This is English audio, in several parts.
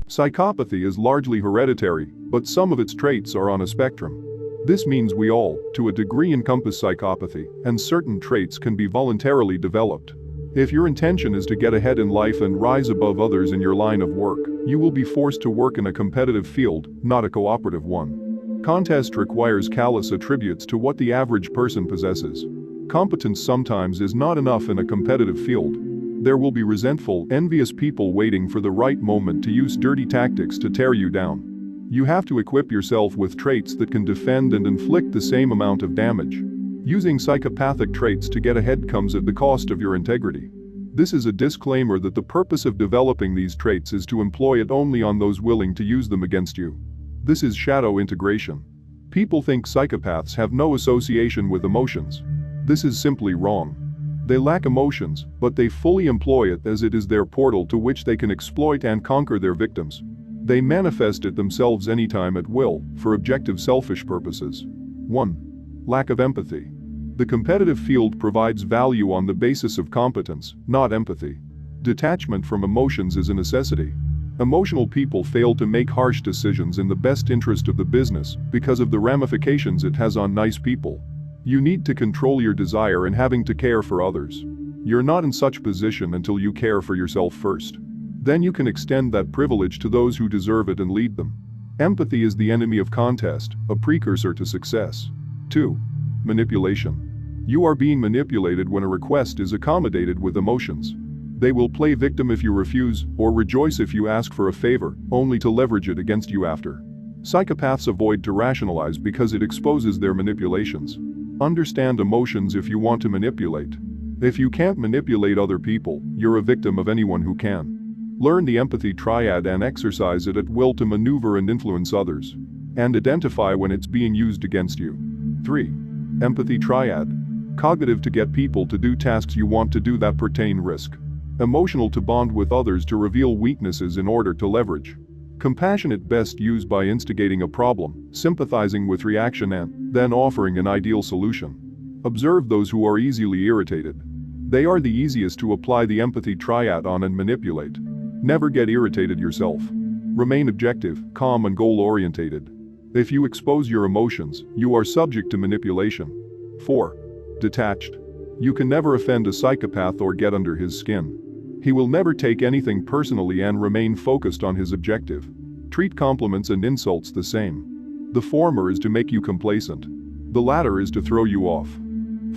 Psychopathy is largely hereditary, but some of its traits are on a spectrum. This means we all, to a degree, encompass psychopathy, and certain traits can be voluntarily developed. If your intention is to get ahead in life and rise above others in your line of work, you will be forced to work in a competitive field, not a cooperative one. Contest requires callous attributes to what the average person possesses. Competence sometimes is not enough in a competitive field. There will be resentful, envious people waiting for the right moment to use dirty tactics to tear you down. You have to equip yourself with traits that can defend and inflict the same amount of damage. Using psychopathic traits to get ahead comes at the cost of your integrity. This is a disclaimer that the purpose of developing these traits is to employ it only on those willing to use them against you. This is shadow integration. People think psychopaths have no association with emotions. This is simply wrong. They lack emotions, but they fully employ it as it is their portal to which they can exploit and conquer their victims. They manifest it themselves anytime at will, for objective selfish purposes. 1. Lack of empathy. The competitive field provides value on the basis of competence, not empathy. Detachment from emotions is a necessity. Emotional people fail to make harsh decisions in the best interest of the business because of the ramifications it has on nice people. You need to control your desire in having to care for others. You're not in such position until you care for yourself first. Then you can extend that privilege to those who deserve it and lead them. Empathy is the enemy of contest, a precursor to success. 2. Manipulation. You are being manipulated when a request is accommodated with emotions. They will play victim if you refuse, or rejoice if you ask for a favor, only to leverage it against you after. Psychopaths avoid to rationalize because it exposes their manipulations. Understand emotions if you want to manipulate. If you can't manipulate other people, you're a victim of anyone who can. Learn the empathy triad and exercise it at will to maneuver and influence others. And identify when it's being used against you. 3. Empathy triad. Cognitive to get people to do tasks you want to do that pertain risk. Emotional to bond with others to reveal weaknesses in order to leverage. Compassionate best used by instigating a problem, sympathizing with reaction and then offering an ideal solution. Observe those who are easily irritated. They are the easiest to apply the empathy triad on and manipulate. Never get irritated yourself. Remain objective, calm and goal-orientated. If you expose your emotions, you are subject to manipulation. 4. Detached. You can never offend a psychopath or get under his skin. He will never take anything personally and remain focused on his objective. Treat compliments and insults the same. The former is to make you complacent. The latter is to throw you off.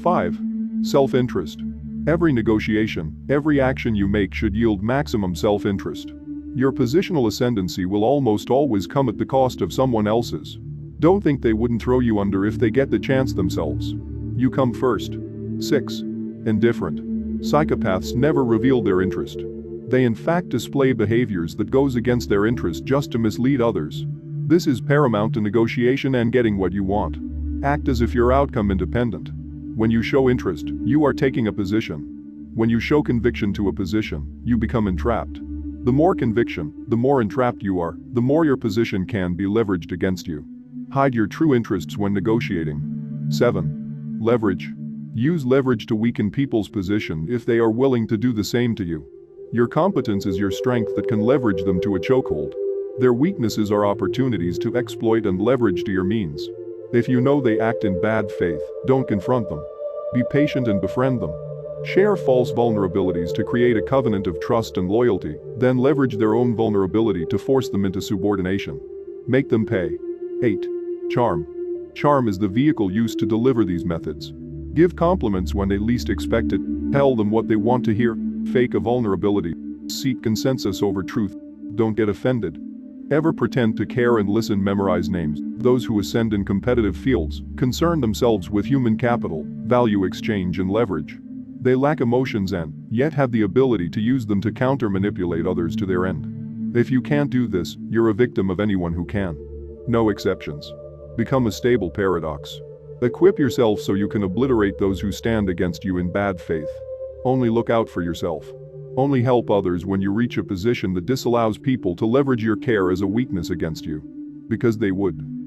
5. Self-interest. Every negotiation, every action you make should yield maximum self-interest. Your positional ascendancy will almost always come at the cost of someone else's. Don't think they wouldn't throw you under if they get the chance themselves. You come first. 6. Indifferent. Psychopaths never reveal their interest. They in fact display behaviors that goes against their interest just to mislead others. This is paramount to negotiation and getting what you want. Act as if you're outcome independent. When you show interest, you are taking a position. When you show conviction to a position, you become entrapped. The more conviction, the more entrapped you are, the more your position can be leveraged against you. Hide your true interests when negotiating. 7. Leverage. Use leverage to weaken people's position if they are willing to do the same to you. Your competence is your strength that can leverage them to a chokehold. Their weaknesses are opportunities to exploit and leverage to your means. If you know they act in bad faith, don't confront them. Be patient and befriend them. Share false vulnerabilities to create a covenant of trust and loyalty, then leverage their own vulnerability to force them into subordination. Make them pay. 8. Charm. Charm is the vehicle used to deliver these methods. Give compliments when they least expect it, tell them what they want to hear, fake a vulnerability, seek consensus over truth, don't get offended. Ever pretend to care and listen, memorize names. Those who ascend in competitive fields concern themselves with human capital, value exchange and leverage. They lack emotions and, yet have the ability to use them to counter-manipulate others to their end. If you can't do this, you're a victim of anyone who can. No exceptions. Become a stable paradox. Equip yourself so you can obliterate those who stand against you in bad faith. Only look out for yourself. Only help others when you reach a position that disallows people to leverage your care as a weakness against you. Because they would.